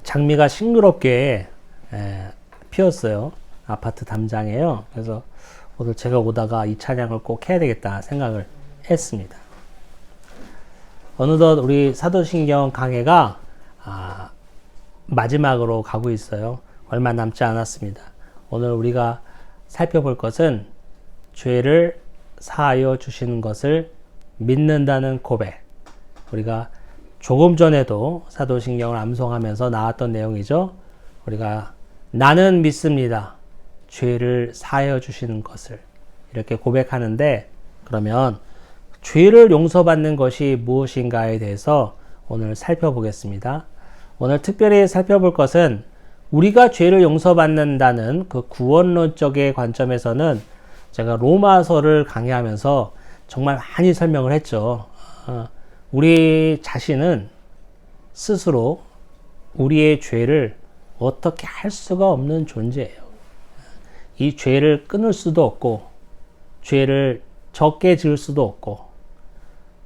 장미가 싱그럽게 피었어요. 아파트 담장에요. 그래서 오늘 제가 오다가 이 찬양을 꼭 해야 되겠다 생각을 했습니다. 어느덧 우리 사도신경 강해가 마지막으로 가고 있어요. 얼마 남지 않았습니다. 오늘 우리가 살펴볼 것은 죄를 사하여 주시는 것을 믿는다는 고백. 우리가 조금 전에도 사도신경을 암송하면서 나왔던 내용이죠. 우리가 나는 믿습니다. 죄를 사하여 주시는 것을 이렇게 고백하는데, 그러면 죄를 용서받는 것이 무엇인가에 대해서 오늘 살펴보겠습니다. 오늘 특별히 살펴볼 것은 우리가 죄를 용서받는다는 그 구원론적의 관점에서는 제가 로마서를 강의하면서 정말 많이 설명을 했죠. 우리 자신은 스스로 우리의 죄를 어떻게 할 수가 없는 존재예요. 이 죄를 끊을 수도 없고, 죄를 적게 지을 수도 없고,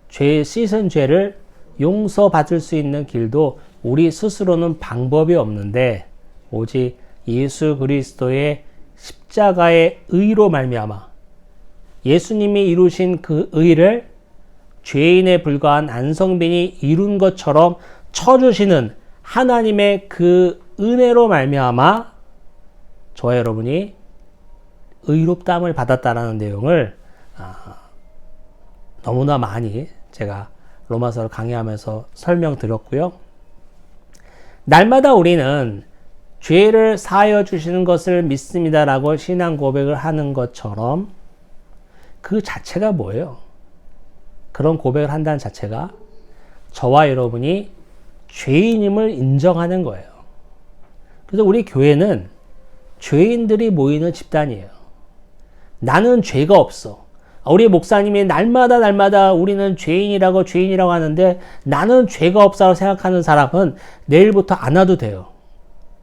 죄 씻은 죄를 용서받을 수 있는 길도 우리 스스로는 방법이 없는데, 오직 예수 그리스도의 십자가의 의로 말미암아 예수님이 이루신 그 의를 죄인에 불과한 안성빈이 이룬 것처럼 쳐주시는 하나님의 그 은혜로 말미암아 저와 여러분이 의롭다함을 받았다라는 내용을 너무나 많이 제가 로마서를 강의하면서 설명드렸고요. 날마다 우리는 죄를 사하여 주시는 것을 믿습니다라고 신앙 고백을 하는 것처럼 그 자체가 뭐예요? 그런 고백을 한다는 자체가 저와 여러분이 죄인임을 인정하는 거예요. 그래서 우리 교회는 죄인들이 모이는 집단이에요. 나는 죄가 없어. 우리 목사님이 날마다 우리는 죄인이라고 하는데 나는 죄가 없다고 생각하는 사람은 내일부터 안 와도 돼요.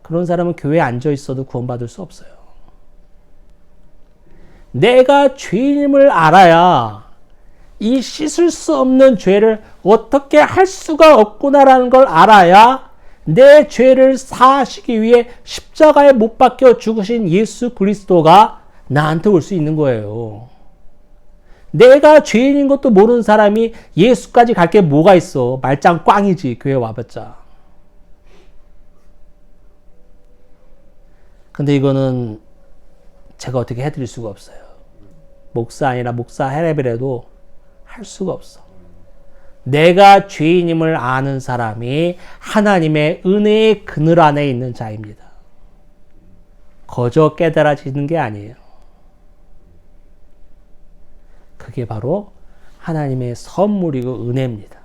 그런 사람은 교회에 앉아 있어도 구원받을 수 없어요. 내가 죄인임을 알아야 이 씻을 수 없는 죄를 어떻게 할 수가 없구나라는 걸 알아야 내 죄를 사하시기 위해 십자가에 못 박혀 죽으신 예수 그리스도가 나한테 올 수 있는 거예요. 내가 죄인인 것도 모르는 사람이 예수까지 갈 게 뭐가 있어. 말짱 꽝이지, 교회 와봤자. 근데 이거는 제가 어떻게 해드릴 수가 없어요. 목사 아니라 목사 해랩이라도 할 수가 없어. 내가 죄인임을 아는 사람이 하나님의 은혜의 그늘 안에 있는 자입니다. 거저 깨달아지는 게 아니에요. 그게 바로 하나님의 선물이고 은혜입니다.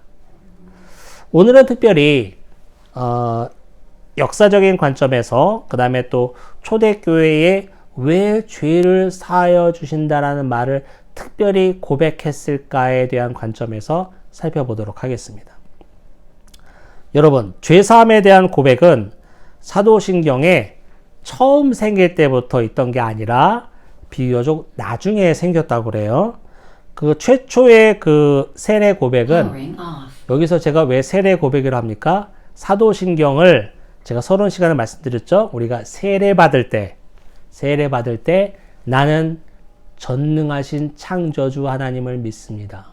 오늘은 특별히 역사적인 관점에서, 그 다음에 또 초대교회에 왜 죄를 사하여 주신다라는 말을 특별히 고백했을까에 대한 관점에서 살펴보도록 하겠습니다. 여러분, 죄사함에 대한 고백은 사도신경에 처음 생길 때부터 있던 게 아니라 비교적 나중에 생겼다고 그래요. 그 최초의 그 세례 고백은, 여기서 제가 왜 세례 고백을 합니까? 사도신경을 제가 서론 시간에 말씀드렸죠. 우리가 세례 받을 때 나는 전능하신 창조주 하나님을 믿습니다.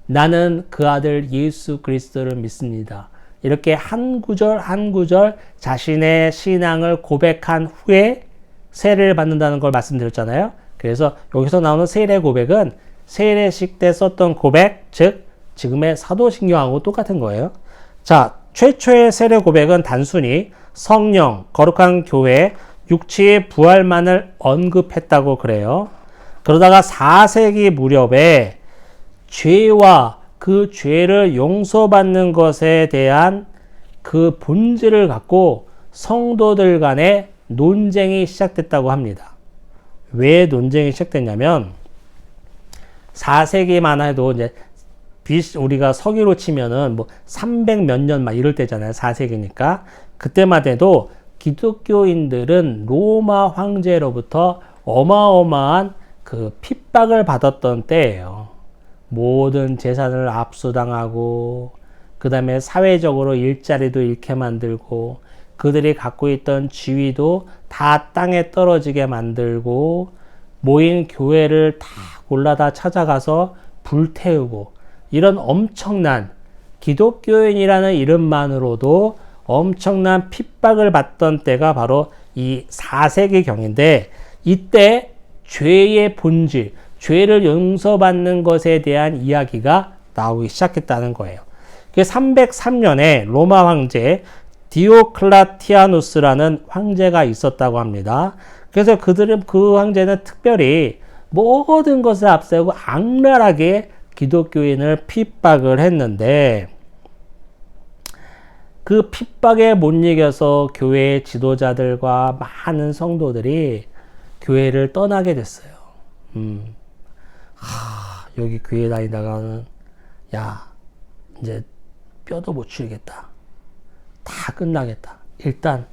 나는 그 아들 예수 그리스도를 믿습니다. 이렇게 한 구절 한 구절 자신의 신앙을 고백한 후에 세례를 받는다는 걸 말씀드렸잖아요. 그래서 여기서 나오는 세례 고백은 세례식 때 썼던 고백, 즉 지금의 사도신경하고 똑같은 거예요. 자, 최초의 세례 고백은 단순히 성령, 거룩한 교회, 육체의 부활만을 언급했다고 그래요. 그러다가 4세기 무렵에 죄와 그 죄를 용서받는 것에 대한 그 본질을 갖고 성도들 간의 논쟁이 시작됐다고 합니다. 왜 논쟁이 시작됐냐면 4세기만 해도 이제 우리가 서기로 치면은 뭐 300 몇 년 막 이럴 때잖아요. 4세기니까. 그때만 해도 기독교인들은 로마 황제로부터 어마어마한 그 핍박을 받았던 때예요. 모든 재산을 압수당하고, 그 다음에 사회적으로 일자리도 잃게 만들고, 그들이 갖고 있던 지위도 다 땅에 떨어지게 만들고 모인 교회를 다 골라다 찾아가서 불태우고 이런 엄청난 기독교인이라는 이름만으로도 엄청난 핍박을 받던 때가 바로 이 4세기경인데 이때 죄의 본질, 죄를 용서받는 것에 대한 이야기가 나오기 시작했다는 거예요. 303년에 로마 황제 디오클라티아누스라는 황제가 있었다고 합니다. 그래서 그 황제는 특별히 모든 것을 앞세우고 악랄하게 기독교인을 핍박을 했는데 그 핍박에 못 이겨서 교회의 지도자들과 많은 성도들이 교회를 떠나게 됐어요. 여기 교회 다니다가는 야 이제 뼈도 못 추리겠다. 다 끝나겠다. 일단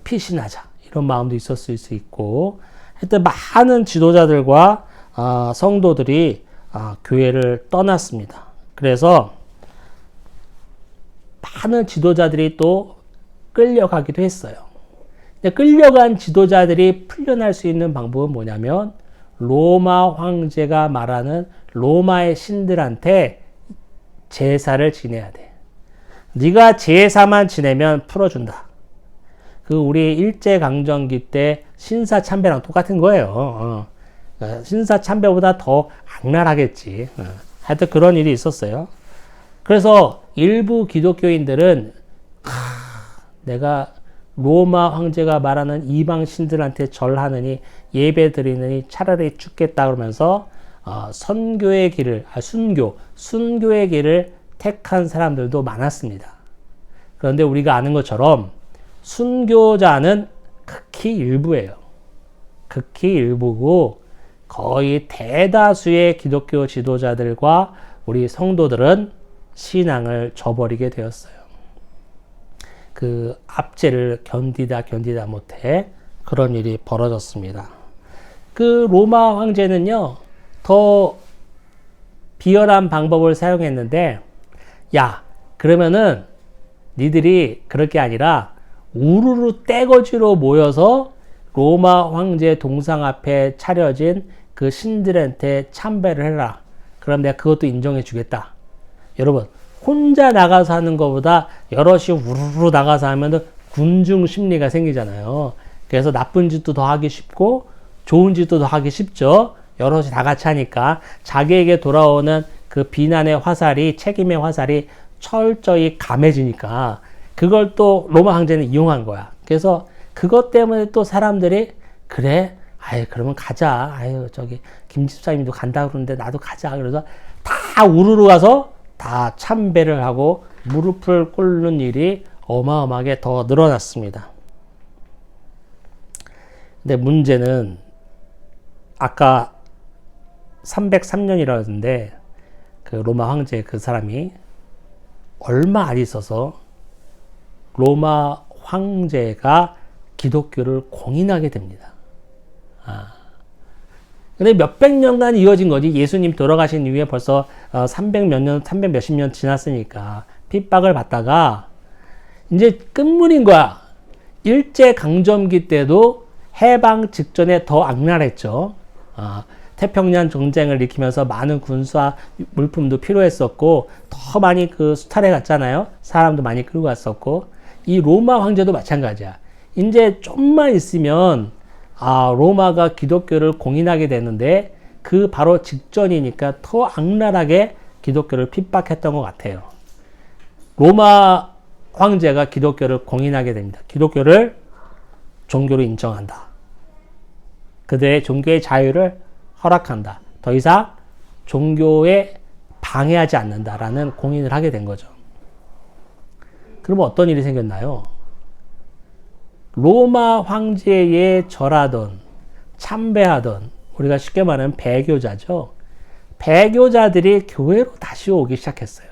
피신하자. 이런 마음도 있었을 수 있고 하여튼 많은 지도자들과 성도들이 교회를 떠났습니다. 그래서 많은 지도자들이 또 끌려가기도 했어요. 끌려간 지도자들이 풀려날 수 있는 방법은 뭐냐면 로마 황제가 말하는 로마의 신들한테 제사를 지내야 돼. 네가 제사만 지내면 풀어준다. 우리 일제강점기 때 신사참배랑 똑같은 거예요. 신사참배보다 더 악랄하겠지. 하여튼 그런 일이 있었어요. 그래서 일부 기독교인들은 내가 로마 황제가 말하는 이방 신들한테 절하느니 예배 드리느니 차라리 죽겠다 그러면서 선교의 길을 순교의 길을 택한 사람들도 많았습니다. 그런데 우리가 아는 것처럼 순교자는 극히 일부예요. 극히 일부고 거의 대다수의 기독교 지도자들과 우리 성도들은 신앙을 저버리게 되었어요. 그 압제를 견디다 못해 그런 일이 벌어졌습니다. 그 로마 황제는요, 더 비열한 방법을 사용했는데, 야, 그러면은 니들이 그럴 게 아니라 우르르 떼거지로 모여서 로마 황제 동상 앞에 차려진 그 신들한테 참배를 해라. 그럼 내가 그것도 인정해 주겠다. 여러분, 혼자 나가서 하는 것보다 여럿이 우르르 나가서 하면 군중 심리가 생기잖아요. 그래서 나쁜 짓도 더 하기 쉽고 좋은 짓도 더 하기 쉽죠. 여럿이 다 같이 하니까 자기에게 돌아오는 그 비난의 화살이, 책임의 화살이 철저히 감해지니까 그걸 또 로마 황제는 이용한 거야. 그래서 그것 때문에 또 사람들이 그래, 그러면 가자. 저기 김 집사님도 간다 그러는데 나도 가자. 그래서 다 우르르 가서 다 참배를 하고 무릎을 꿇는 일이 어마어마하게 더 늘어났습니다. 근데 문제는 아까 303년이라는데 그 로마 황제 그 사람이 얼마 안 있어서 로마 황제가 기독교를 공인하게 됩니다. 근데 몇백 년간 이어진 거지. 예수님 돌아가신 이후에 벌써 300 몇십 년 지났으니까 핍박을 받다가 이제 끝물인 거야. 일제강점기 때도 해방 직전에 더 악랄했죠. 태평양 전쟁을 일으키면서 많은 군사 물품도 필요했었고 더 많이 그 수탈해 갔잖아요. 사람도 많이 끌고 갔었고 이 로마 황제도 마찬가지야. 이제 좀만 있으면 로마가 기독교를 공인하게 되는데 그 바로 직전이니까 더 악랄하게 기독교를 핍박했던 것 같아요. 로마 황제가 기독교를 공인하게 됩니다. 기독교를 종교로 인정한다. 그들의 종교의 자유를 허락한다. 더 이상 종교에 방해하지 않는다라는 공인을 하게 된 거죠. 그러면 어떤 일이 생겼나요? 로마 황제에 절하던, 참배하던, 우리가 쉽게 말하는 배교자죠. 배교자들이 교회로 다시 오기 시작했어요.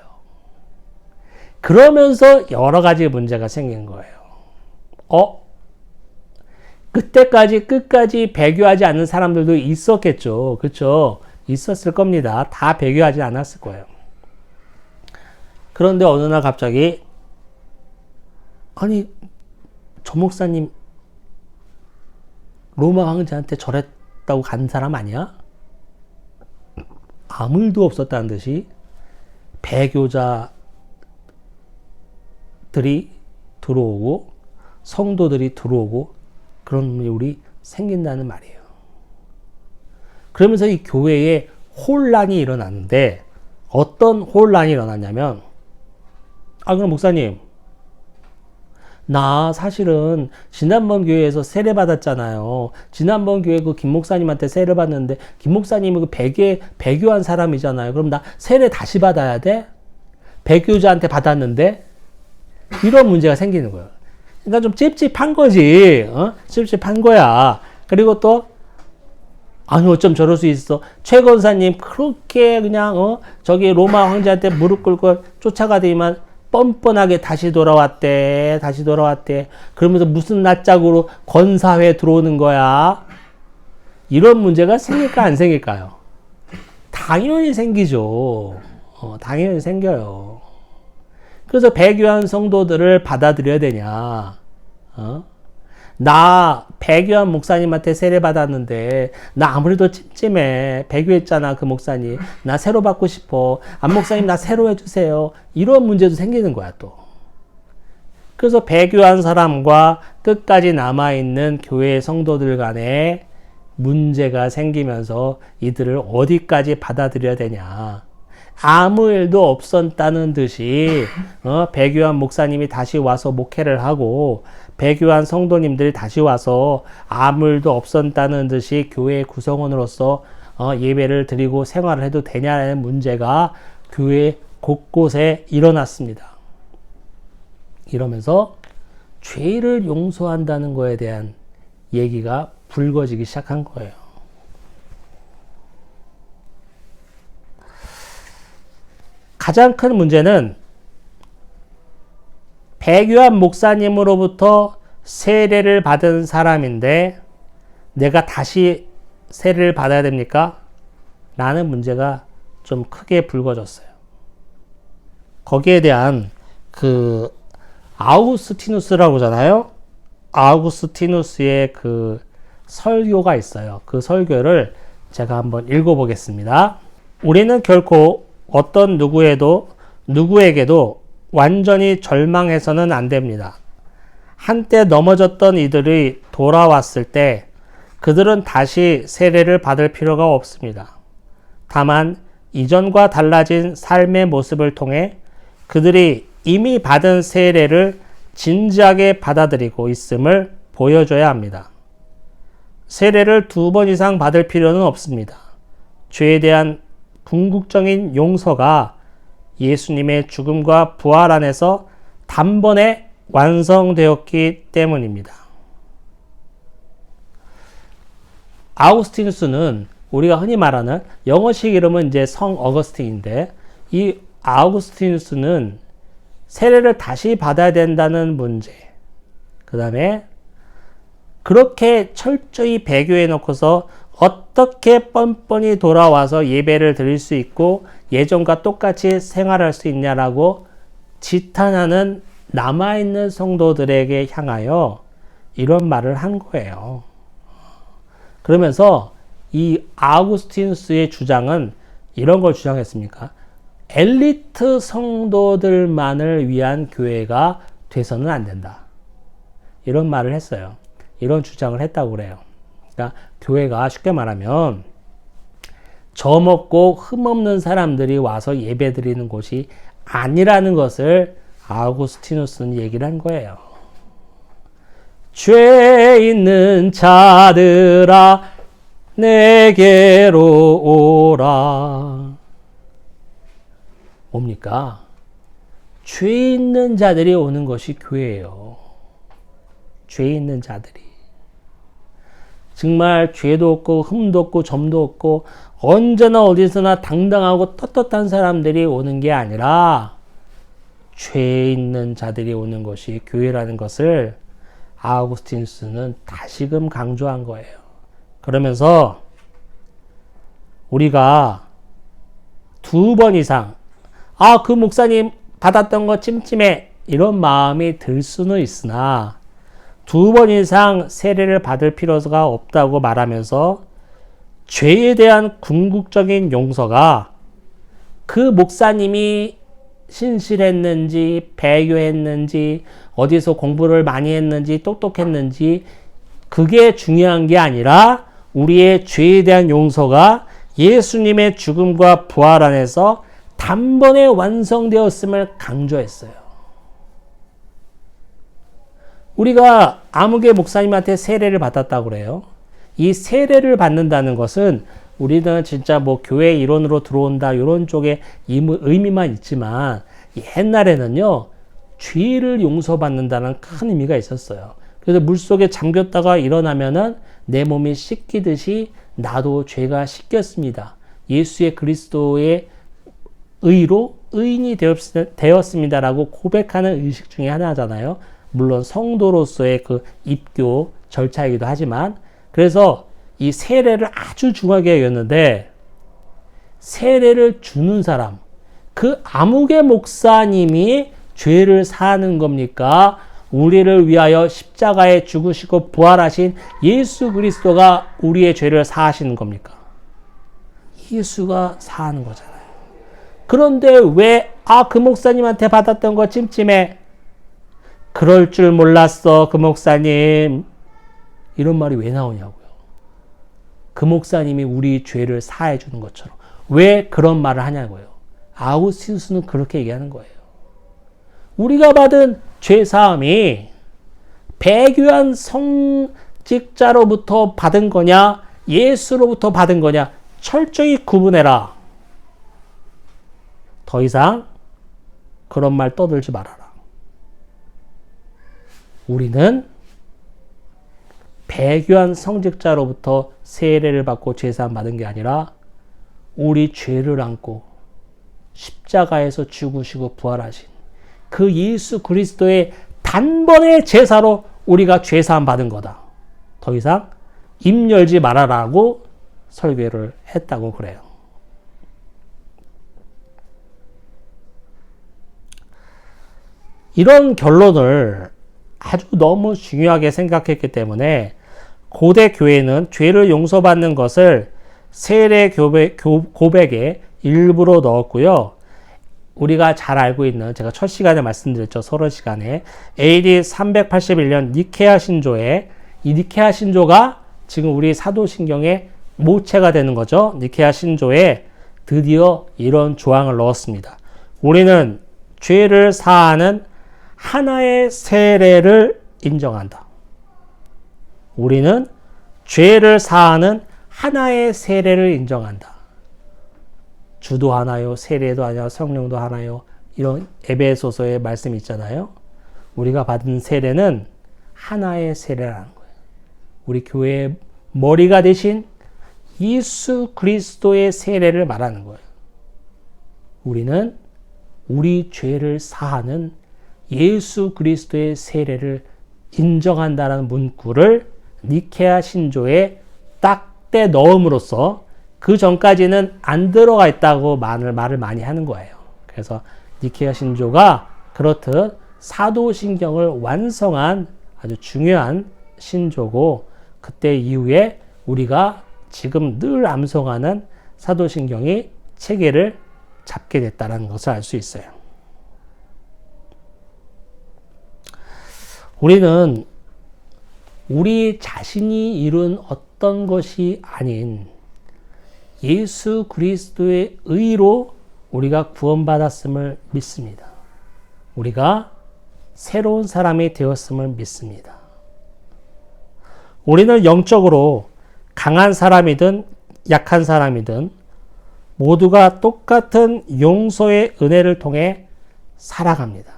그러면서 여러 가지 문제가 생긴 거예요. 그때까지 끝까지 배교하지 않는 사람들도 있었겠죠. 그렇죠? 있었을 겁니다. 다 배교하지 않았을 거예요. 그런데 어느 날 갑자기 저 목사님 로마 황제한테 절했다고 간 사람 아니야? 아무 일도 없었다는 듯이 배교자들이 들어오고 성도들이 들어오고 그런 일이 생긴다는 말이에요. 그러면서 이 교회에 혼란이 일어났는데 어떤 혼란이 일어났냐면 그럼 목사님 나 사실은 지난번 교회에서 세례 받았잖아요. 지난번 교회 그 김 목사님한테 세례 받는데 김 목사님은 그 배교한 사람이잖아요. 그럼 나 세례 다시 받아야 돼? 배교자한테 받았는데 이런 문제가 생기는 거예요. 그러니까 좀 찝찝한 거지. 찝찝한 거야. 그리고 또 아니 어쩜 저럴 수 있어. 최 권사님 그렇게 그냥 저기 로마 황제한테 무릎 꿇고 쫓아가더니만 뻔뻔하게 다시 돌아왔대. 그러면서 무슨 낯짝으로 권사회 들어오는 거야. 이런 문제가 생길까 안 생길까요? 당연히 생기죠. 당연히 생겨요. 그래서 배교한 성도들을 받아들여야 되냐. 나 배교한 목사님한테 세례 받았는데 나 아무래도 찜찜해. 배교했잖아 그 목사님. 나 새로 받고 싶어. 안 목사님 나 새로 해주세요. 이런 문제도 생기는 거야 또. 그래서 배교한 사람과 끝까지 남아있는 교회 성도들 간에 문제가 생기면서 이들을 어디까지 받아들여야 되냐. 아무 일도 없었다는 듯이 배교한 목사님이 다시 와서 목회를 하고 배교한 성도님들이 다시 와서 아무 일도 없었다는 듯이 교회 구성원으로서 예배를 드리고 생활을 해도 되냐는 문제가 교회 곳곳에 일어났습니다. 이러면서 죄를 용서한다는 것에 대한 얘기가 불거지기 시작한 거예요. 가장 큰 문제는 배교한 목사님으로부터 세례를 받은 사람인데 내가 다시 세례를 받아야 됩니까? 라는 문제가 좀 크게 불거졌어요. 거기에 대한 그 아우구스티누스라고 하잖아요. 아우구스티누스의 그 설교가 있어요. 그 설교를 제가 한번 읽어보겠습니다. 우리는 결코 어떤 누구에게도 완전히 절망해서는 안 됩니다. 한때 넘어졌던 이들이 돌아왔을 때 그들은 다시 세례를 받을 필요가 없습니다. 다만 이전과 달라진 삶의 모습을 통해 그들이 이미 받은 세례를 진지하게 받아들이고 있음을 보여줘야 합니다. 세례를 2번 이상 받을 필요는 없습니다. 죄에 대한 궁극적인 용서가 예수님의 죽음과 부활 안에서 단번에 완성되었기 때문입니다. 아우구스티누스는 우리가 흔히 말하는 영어식 이름은 이제 성 어거스틴인데 이 아우구스티누스는 세례를 다시 받아야 된다는 문제, 그 다음에 그렇게 철저히 배교해 놓고서 어떻게 뻔뻔히 돌아와서 예배를 드릴 수 있고 예전과 똑같이 생활할 수 있냐라고 지탄하는 남아있는 성도들에게 향하여 이런 말을 한 거예요. 그러면서 이 아우구스티누스의 주장은 이런 걸 주장했습니까? 엘리트 성도들만을 위한 교회가 돼서는 안 된다. 이런 말을 했어요. 이런 주장을 했다고 그래요. 그러니까 교회가 쉽게 말하면 점없고 흠없는 사람들이 와서 예배 드리는 곳이 아니라는 것을 아우구스티누스는 얘기를 한 거예요. 죄 있는 자들아 내게로 오라. 뭡니까? 죄 있는 자들이 오는 것이 교회예요. 죄 있는 자들이. 정말 죄도 없고 흠도 없고 점도 없고 언제나 어디서나 당당하고 떳떳한 사람들이 오는 게 아니라 죄 있는 자들이 오는 것이 교회라는 것을 아우구스티누스는 다시금 강조한 거예요. 그러면서 우리가 2번 이상 그 목사님 받았던 거 찜찜해 이런 마음이 들 수는 있으나 2번 이상 세례를 받을 필요가 없다고 말하면서 죄에 대한 궁극적인 용서가 그 목사님이 신실했는지, 배교했는지, 어디서 공부를 많이 했는지, 똑똑했는지, 그게 중요한 게 아니라 우리의 죄에 대한 용서가 예수님의 죽음과 부활 안에서 단번에 완성되었음을 강조했어요. 우리가 아무개 목사님한테 세례를 받았다고 그래요. 이 세례를 받는다는 것은 우리는 진짜 뭐 교회 이론으로 들어온다 이런 쪽에 의미만 있지만 옛날에는요 죄를 용서받는다는 큰 의미가 있었어요. 그래서 물속에 잠겼다가 일어나면은 내 몸이 씻기듯이 나도 죄가 씻겼습니다. 예수의 그리스도의 의로 의인이 되었습니다라고 고백하는 의식 중에 하나잖아요. 물론 성도로서의 그 입교 절차이기도 하지만, 그래서 이 세례를 아주 중요하게 여겼는데, 세례를 주는 사람, 그 아무개 목사님이 죄를 사는 겁니까? 우리를 위하여 십자가에 죽으시고 부활하신 예수 그리스도가 우리의 죄를 사하시는 겁니까? 예수가 사하는 거잖아요. 그런데 왜 그 목사님한테 받았던 거 찜찜해? 그럴 줄 몰랐어 그 목사님. 이런 말이 왜 나오냐고요. 그 목사님이 우리 죄를 사해 주는 것처럼 왜 그런 말을 하냐고요. 아우구스티누스는 그렇게 얘기하는 거예요. 우리가 받은 죄 사함이 배교한 성직자로부터 받은 거냐, 예수로부터 받은 거냐, 철저히 구분해라. 더 이상 그런 말 떠들지 말아라. 우리는 배교한 성직자로부터 세례를 받고 죄사함 받은 게 아니라 우리 죄를 안고 십자가에서 죽으시고 부활하신 그 예수 그리스도의 단번의 제사로 우리가 죄사함 받은 거다. 더 이상 입 열지 말아라고 설교를 했다고 그래요. 이런 결론을 아주 너무 중요하게 생각했기 때문에 고대 교회는 죄를 용서받는 것을 세례 고백의 일부로 넣었고요. 우리가 잘 알고 있는, 제가 첫 시간에 말씀드렸죠. 서론 시간에 AD 381년 니케아 신조에, 이 니케아 신조가 지금 우리 사도신경의 모체가 되는 거죠. 니케아 신조에 드디어 이런 조항을 넣었습니다. 우리는 죄를 사하는 하나의 세례를 인정한다. 우리는 죄를 사하는 하나의 세례를 인정한다. 주도 하나요? 세례도 하나요? 성령도 하나요? 이런 에베소서의 말씀이 있잖아요. 우리가 받은 세례는 하나의 세례라는 거예요. 우리 교회의 머리가 되신 예수 그리스도의 세례를 말하는 거예요. 우리는 우리 죄를 사하는 예수 그리스도의 세례를 인정한다는 문구를 니케아 신조에 딱 떼 넣음으로써 그 전까지는 안 들어가 있다고 말을 많이 하는 거예요. 그래서 니케아 신조가 그렇듯 사도신경을 완성한 아주 중요한 신조고, 그때 이후에 우리가 지금 늘 암송하는 사도신경이 체계를 잡게 됐다는 것을 알 수 있어요. 우리는 우리 자신이 이룬 어떤 것이 아닌 예수 그리스도의 의로 우리가 구원받았음을 믿습니다. 우리가 새로운 사람이 되었음을 믿습니다. 우리는 영적으로 강한 사람이든 약한 사람이든 모두가 똑같은 용서의 은혜를 통해 살아갑니다.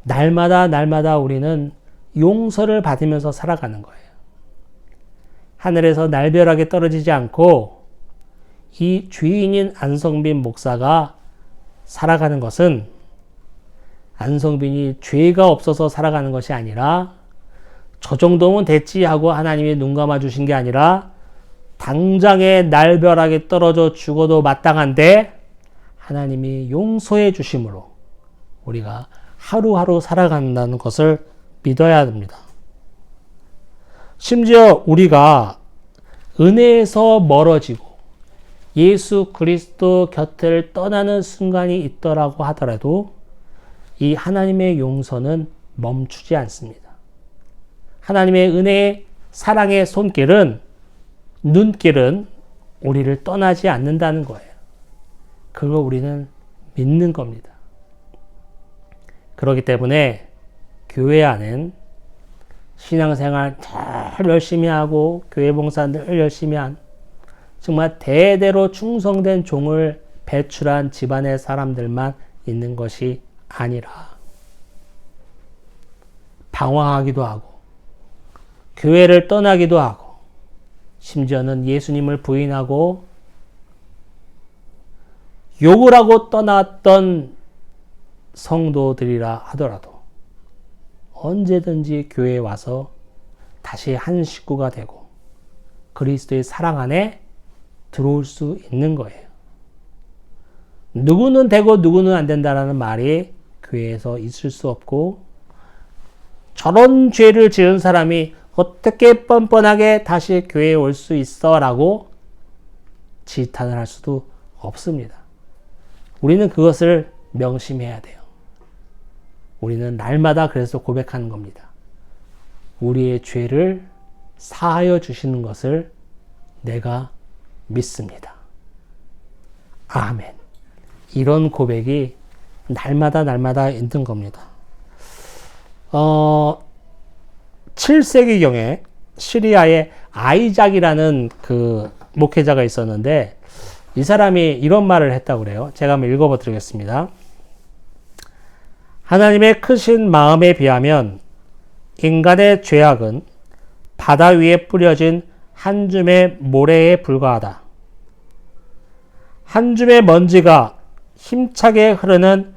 날마다 우리는 용서를 받으면서 살아가는 거예요. 하늘에서 날벼락이 떨어지지 않고 이 죄인인 안성빈 목사가 살아가는 것은 안성빈이 죄가 없어서 살아가는 것이 아니라 저 정도면 됐지 하고 하나님이 눈 감아 주신 게 아니라 당장에 날벼락이 떨어져 죽어도 마땅한데 하나님이 용서해 주심으로 우리가 하루하루 살아간다는 것을 믿어야 합니다. 심지어 우리가 은혜에서 멀어지고 예수 그리스도 곁을 떠나는 순간이 있더라고 하더라도 이 하나님의 용서는 멈추지 않습니다. 하나님의 은혜의 사랑의 손길은, 눈길은 우리를 떠나지 않는다는 거예요. 그걸 우리는 믿는 겁니다. 그렇기 때문에 교회 안엔 신앙생활 늘 열심히 하고 교회 봉사 늘 열심히 한 정말 대대로 충성된 종을 배출한 집안의 사람들만 있는 것이 아니라 방황하기도 하고 교회를 떠나기도 하고 심지어는 예수님을 부인하고 욕을 하고 떠났던 성도들이라 하더라도 언제든지 교회에 와서 다시 한 식구가 되고 그리스도의 사랑 안에 들어올 수 있는 거예요. 누구는 되고 누구는 안 된다라는 말이 교회에서 있을 수 없고 저런 죄를 지은 사람이 어떻게 뻔뻔하게 다시 교회에 올 수 있어 라고 지탄을 할 수도 없습니다. 우리는 그것을 명심해야 돼요. 우리는 날마다 그래서 고백하는 겁니다. 우리의 죄를 사하여 주시는 것을 내가 믿습니다. 아멘. 이런 고백이 날마다 있는 겁니다. 7세기경에 시리아에 아이작이라는 그 목회자가 있었는데 이 사람이 이런 말을 했다고 그래요. 제가 한번 읽어봐 드리겠습니다. 하나님의 크신 마음에 비하면 인간의 죄악은 바다 위에 뿌려진 한 줌의 모래에 불과하다. 한 줌의 먼지가 힘차게 흐르는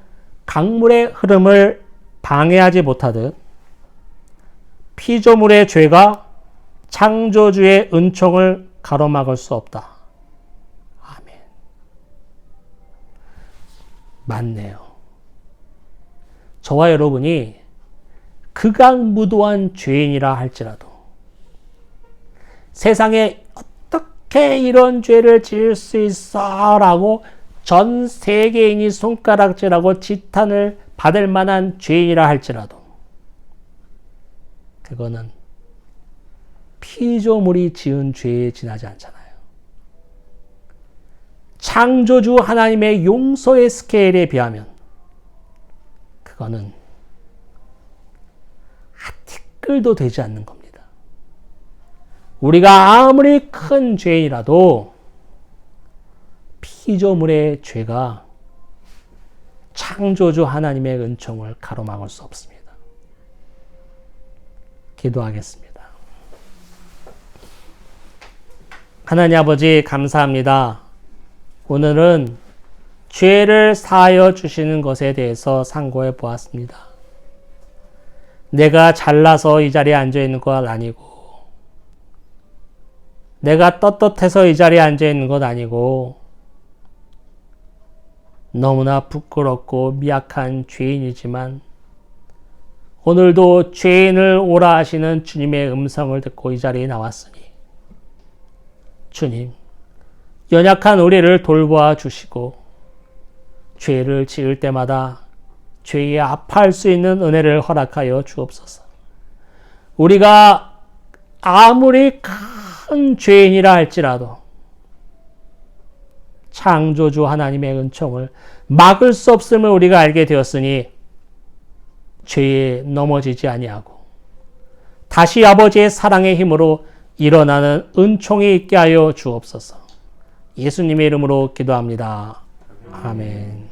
강물의 흐름을 방해하지 못하듯 피조물의 죄가 창조주의 은총을 가로막을 수 없다. 아멘. 맞네요. 저와 여러분이 극악무도한 죄인이라 할지라도 세상에 어떻게 이런 죄를 지을 수 있어? 라고 전 세계인이 손가락질하고 지탄을 받을 만한 죄인이라 할지라도 그거는 피조물이 지은 죄에 지나지 않잖아요. 창조주 하나님의 용서의 스케일에 비하면 그거는 티끌도 되지 않는 겁니다. 우리가 아무리 큰 죄인이라도 피조물의 죄가 창조주 하나님의 은총을 가로막을 수 없습니다. 기도하겠습니다. 하나님 아버지 감사합니다. 오늘은 죄를 사하여 주시는 것에 대해서 상고해 보았습니다. 내가 잘나서 이 자리에 앉아 있는 것 아니고 내가 떳떳해서 이 자리에 앉아 있는 것 아니고 너무나 부끄럽고 미약한 죄인이지만 오늘도 죄인을 오라 하시는 주님의 음성을 듣고 이 자리에 나왔으니 주님, 연약한 우리를 돌보아 주시고 죄를 지을 때마다 죄에 아파할 수 있는 은혜를 허락하여 주옵소서. 우리가 아무리 큰 죄인이라 할지라도 창조주 하나님의 은총을 막을 수 없음을 우리가 알게 되었으니 죄에 넘어지지 아니하고 다시 아버지의 사랑의 힘으로 일어나는 은총이 있게 하여 주옵소서. 예수님의 이름으로 기도합니다. 아멘.